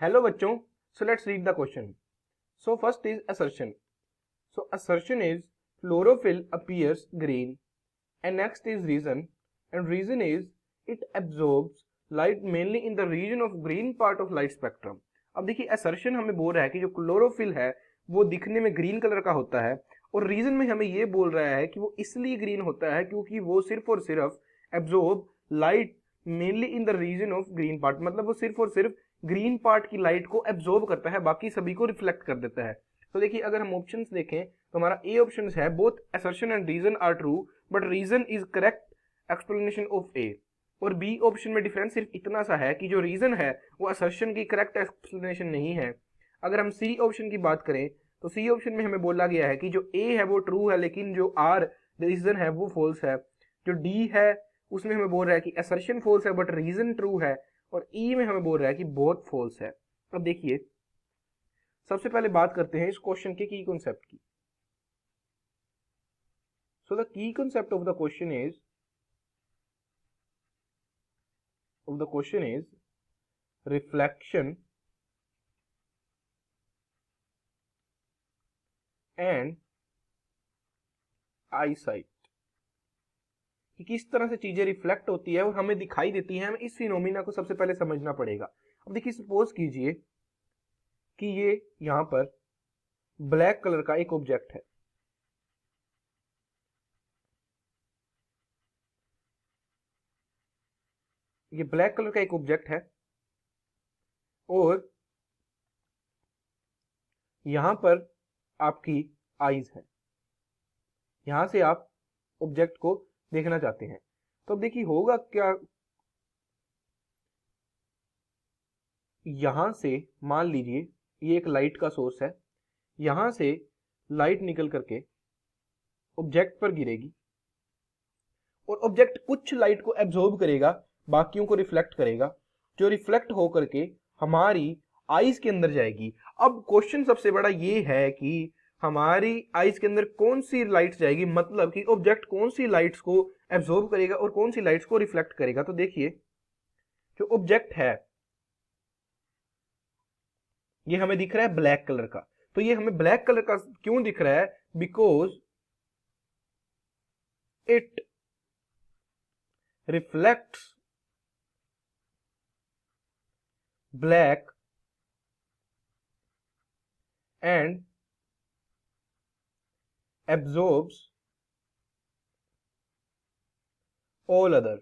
Hello बच्चों, so let's read the question. So first is assertion. So assertion is chlorophyll appears green, and next is reason, and reason is it absorbs light mainly in the region of green part of light spectrum. अब देखिए assertion हमें बोल रहा है कि जो chlorophyll है वो दिखने में ग्रीन कलर का होता है, और रीजन में हमें ये बोल रहा है कि वो इसलिए ग्रीन होता है क्योंकि वो सिर्फ और सिर्फ absorb light mainly in the region of green part, मतलब वो सिर्फ और सिर्फ ग्रीन पार्ट की लाइट को एब्जॉर्ब करता है, बाकी सभी को रिफ्लेक्ट कर देता है. तो देखिए अगर हम ऑप्शंस देखें तो हमारा ए ऑप्शन है both assertion and reason are true but reason is correct explanation of A, और बी ऑप्शन में डिफरेंस सिर्फ इतना सा है कि जो रीजन है वो assertion की करेक्ट एक्सप्लेनेशन नहीं है. अगर हम सी ऑप्शन की बात करें तो सी ऑप्शन में हमें बोला गया है कि जो ए है वो ट्रू है लेकिन जो आर रीजन है वो फॉल्स है. जो डी है उसमें हमें बोल रहा है कि assertion फॉल्स है बट रीजन ट्रू है, और ई में हमें बोल रहा है कि बोथ फॉल्स है. अब देखिए सबसे पहले बात करते हैं इस क्वेश्चन के की कॉन्सेप्ट की. So the key concept of the question is reflection and eyesight, कि किस तरह से चीजें रिफ्लेक्ट होती है और हमें दिखाई देती है. हमें इस फिनोमिना को सबसे पहले समझना पड़ेगा. अब देखिए सपोज कीजिए कि ये यहां पर ब्लैक कलर का एक ऑब्जेक्ट है. ये ब्लैक कलर का एक ऑब्जेक्ट है और यहां पर आपकी आईज है. यहां से आप ऑब्जेक्ट को देखना चाहते हैं. तो अब देखिए होगा क्या, यहां से मान लीजिए ये एक लाइट का सोर्स है, यहां से लाइट निकल करके ऑब्जेक्ट पर गिरेगी और ऑब्जेक्ट कुछ लाइट को एब्जॉर्ब करेगा, बाकियों को रिफ्लेक्ट करेगा, जो रिफ्लेक्ट होकर के हमारी आईज के अंदर जाएगी. अब क्वेश्चन सबसे बड़ा ये है कि हमारी आईज के अंदर कौन सी लाइट जाएगी, मतलब कि ऑब्जेक्ट कौन सी लाइट्स को एब्जॉर्ब करेगा और कौन सी लाइट्स को रिफ्लेक्ट करेगा. तो देखिए जो ऑब्जेक्ट है ये हमें दिख रहा है ब्लैक कलर का. तो ये हमें ब्लैक कलर का क्यों दिख रहा है, because it reflects black and absorbs all other.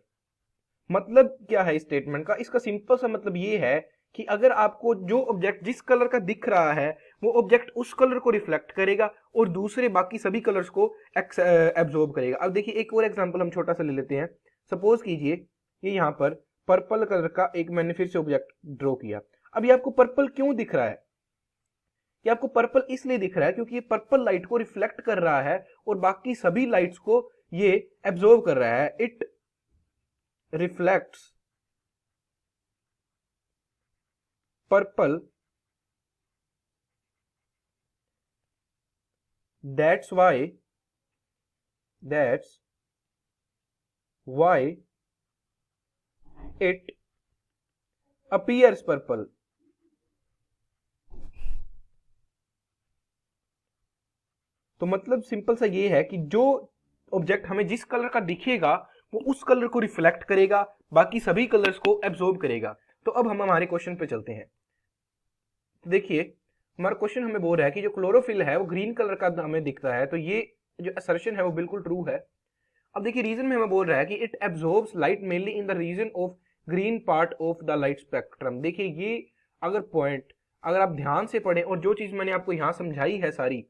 मतलब क्या है इस स्टेटमेंट का, इसका सिंपल सा मतलब ये है कि अगर आपको जो ऑब्जेक्ट जिस कलर का दिख रहा है वो ऑब्जेक्ट उस कलर को रिफ्लेक्ट करेगा और दूसरे बाकी सभी कलर्स को एब्जॉर्ब करेगा. अब देखिए एक और एग्जांपल हम छोटा सा ले लेते हैं. सपोज कीजिए ये यहां पर पर्पल कलर का एक मैंने फिर से ऑब्जेक्ट ड्रॉ किया. अब ये आपको पर्पल क्यों दिख रहा है, ये आपको पर्पल इसलिए दिख रहा है क्योंकि ये पर्पल लाइट को रिफ्लेक्ट कर रहा है और बाकी सभी लाइट्स को ये एब्जॉर्ब कर रहा है. It reflects purple, that's why it appears purple. तो मतलब सिंपल सा ये है कि जो ऑब्जेक्ट हमें जिस कलर का दिखेगा वो उस कलर को रिफ्लेक्ट करेगा, बाकी सभी कलर्स को एब्जॉर्ब करेगा. तो अब हम हमारे क्वेश्चन पे चलते हैं. तो देखिए हमारा क्वेश्चन हमें बोल रहा है कि जो क्लोरोफिल है वो ग्रीन कलर का हमें दिखता है, तो ये जो असर्शन है वो बिल्कुल ट्रू है. अब देखिए रीजन में हमें बोल रहा है कि it absorbs light mainly in the region of green part of the light spectrum. देखिए ये अगर पॉइंट अगर आप ध्यान से पढ़ें और जो चीज मैंने आपको यहाँ समझाई है सारी,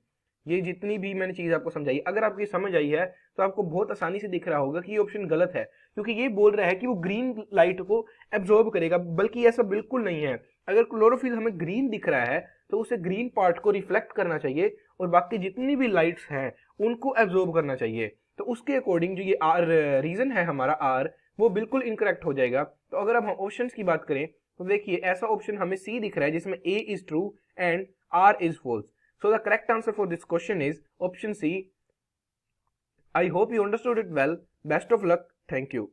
ये जितनी भी मैंने चीज आपको समझाई, अगर आपको ये समझ आई है तो आपको बहुत आसानी से दिख रहा होगा कि ये ऑप्शन गलत है, क्योंकि ये बोल रहा है कि वो ग्रीन लाइट को एब्जॉर्ब करेगा, बल्कि ऐसा बिल्कुल नहीं है. अगर क्लोरोफिल हमें ग्रीन दिख रहा है तो उसे ग्रीन पार्ट को रिफ्लेक्ट करना चाहिए और बाकी जितनी भी लाइट्स हैं उनको एब्जॉर्ब करना चाहिए. तो उसके अकॉर्डिंग जो ये आर रीजन है हमारा आर, वो बिल्कुल इनकरेक्ट हो जाएगा. तो अगर अब हम ऑप्शंस की बात करें तो देखिए ऐसा ऑप्शन हमें सी दिख रहा है जिसमें A is true and R is false. So the correct answer for this question is option C. I hope you understood it well. Best of luck. Thank you.